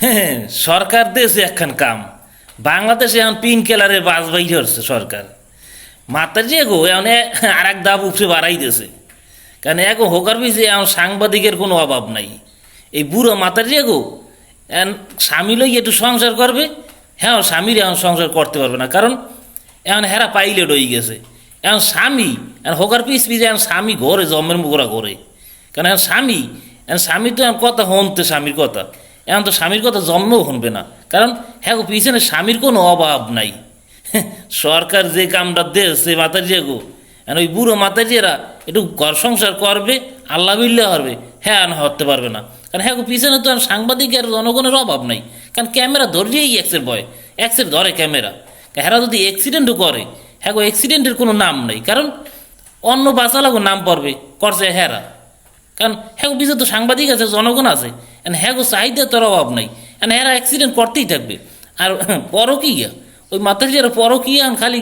হ্যাঁ, সরকার দেশে একখান কাম বাংলাদেশে এখন পিঙ্ক কালারের বাস বাইরে হচ্ছে সরকার মাতার যে গো এখন আর এক দাব উপরে বাড়াই দিয়েছে কারণ এখন হোকার পিছে এখন সাংবাদিকের কোনো অভাব নাই এই বুড়ো মাতার যে গো এখন স্বামী লই একটু সংসার করবে হ্যাঁ স্বামীর এখন সংসার করতে পারবে না কারণ এখন হেরা পাইলেট হয়ে গেছে এখন স্বামী এখন হোকার পিছে এখন স্বামী ঘরে জন্মের মুখরা ঘরে কারণ এখন স্বামী তো এখন কথা হনতে স্বামীর কথা এখন তো স্বামীর কথা জন্মও শুনবে না কারণ হ্যাঁ পিছনে স্বামীর কোনো অভাব নাই সরকার যে কামটা দেশে মাতার যে গো এখন ওই বুড়ো মাতার যেরা একটু ঘর সংসার করবে আল্লাহ বিল্লা করবে হ্যাঁ হতে পারবে না কারণ হ্যাঁ পিছনে তো সাংবাদিক আর জনগণের অভাব নাই কারণ ক্যামেরা ধরলেই এক্সের ভয় এক্সের ধরে ক্যামেরা হ্যাঁ যদি অ্যাক্সিডেন্টও করে হ্যাঁ অ্যাক্সিডেন্টের কোনো নাম নেই কারণ অন্য বাঁচালাগো নাম পড়বে করছে হেরা কারণ হ্যাঁ পিছনে তো সাংবাদিক আছে জনগণ আছে হ্যাঁ চাহিদা তোর অভাব নাই হেরা অ্যাক্সিডেন্ট করতেই থাকবে আর পরকীয়া ওই মাথার যারা পরকীয়া খালি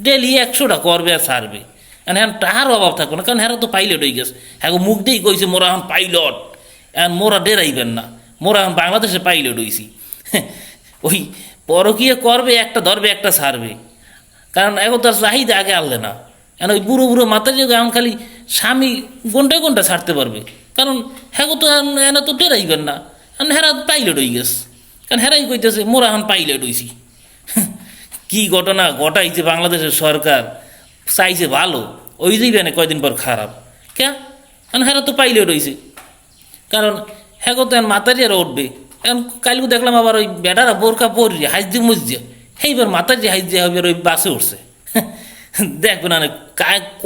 ডেলি 100টা করবে আর ছাড়বে হ্যাঁ টাহার অভাব থাকবে না কারণ হ্যাঁ তো পাইলট হয়ে গেছে হ্যাঁ মুখ দিয়েই কইছে মোরা এখন পাইলট এখন মোরা ডেরাইবেন না মোরা এখন বাংলাদেশে পাইলট হইছি ওই পরকীয়া করবে একটা ধরবে একটা ছাড়বে কারণ এখন তার চাহিদা আগে আনলে না এখন ওই বুড়ো বুড়ো মাথার জায়গায় এখন খালি স্বামী ঘন্টা ছাড়তে পারবে কারণ হ্যাঁ তো এনা তো ডেরাইবেন না এখন হেরা পাইলট হয়ে গেছে কারণ হেরাই কইতেছে মোরা এখন পাইলট হইছি কি ঘটনা ঘটাইছে বাংলাদেশের সরকার চাইছে ভালো ওই যাইবে না কয়দিন পর খারাপ কেন কারণ হেরা তো পাইলট হইছে কারণ হ্যাঁ তো এখন মাথার যারা উঠবে এখন কালকে দেখলাম আবার ওই বেটারা বোরকা পরিয়ে হাইজ দিয়ে মসজিদে এইবার মাথার যে হাইজ দিয়ে ওই বাসে উঠছে দেখবে না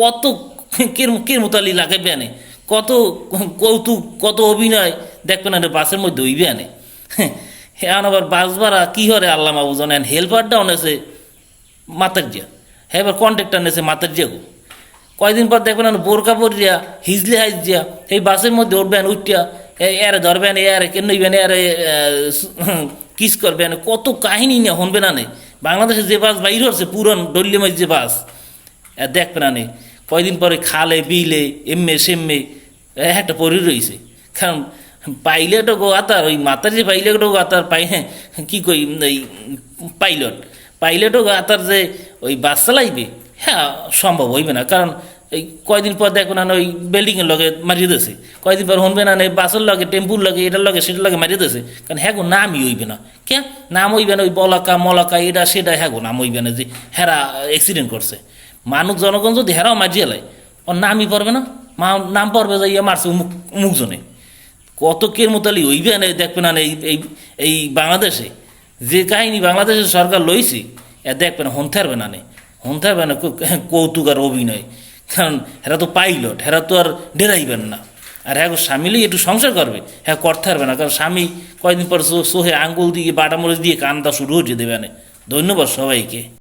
কত কেরমতালি লাগে বেনে কত কৌতুক কত অভিনয় দেখবে না বাসের মধ্যে ওই বেনে এখন আবার বাস ভাড়া কী হরে আল্লাহ মাবু জানেন হেল্পারটাও নেছে মাতার জিয়া হ্যাঁ এবার কন্ট্রাক্টার নেছে মাতার জিয়াগো কয়দিন পর দেখবেন বোরকা পরিয়া হিজলে হাইজ দিয়া এই বাসের মধ্যে উঠবেন উঠিয়া এরে ধরবেন এরে কেন নইবেন এরে কিস করবেন কত কাহিনী নিয়ে শুনবে না নেই বাংলাদেশে যে বাস বাইর হচ্ছে পুরন ডল্লিমাই যে বাস দেখবে না নেই কয়দিন পরে খালে বিলে সেম্মে একটা পরি রয়েছে কারণ পাইলটও গো আতার ওই মাতার যে পাইলটও গো আতার কী কই এই পাইলটও গো আতার যে ওই বাস চালাইবে হ্যাঁ সম্ভব হইবে না কারণ এই কয়দিন পর দেখো না ওই বিল্ডিংয়ের লগে মারিয়ে দিয়েছে কয়দিন পর শুনবে না এই বাসের লগে টেম্পুর লগে এটার লগে সেটার লগে মারিয়ে দিয়েছে কারণ হ্যাঁ গো নামই হইবে না কে নাম হইবে না ওই বলাকা মলাকা এটা সেটা হ্যাঁ গো নাম হইবে না যে হেরা অ্যাক্সিডেন্ট করছে মানুষ জনগণ যদি হেরাও মারিয়ে লাই ওর নামই পড়বে না নাম পড়বে যে ইয়ে মারছে মুখজনে কত কেরমতালি হইবে না দেখবে না এই বাংলাদেশে যে কাহিনী বাংলাদেশের সরকার লইছে দেখবে না হনতে পারবে না হনতে পারবে না কৌতুক আর অভিনয় কারণ হেরা তো পাইলট হেরা তো আর ডেরাইবেন না আর হ্যাঁ স্বামীলেই একটু সংসার করবে হ্যাঁ করতে পারবে না কারণ স্বামী কয়েকদিন পর সোহে আঙ্গুল দিয়ে বাটামরিচ দিয়ে কান্দা শুরু হয়ে দেবে ধন্যবাদ সবাইকে।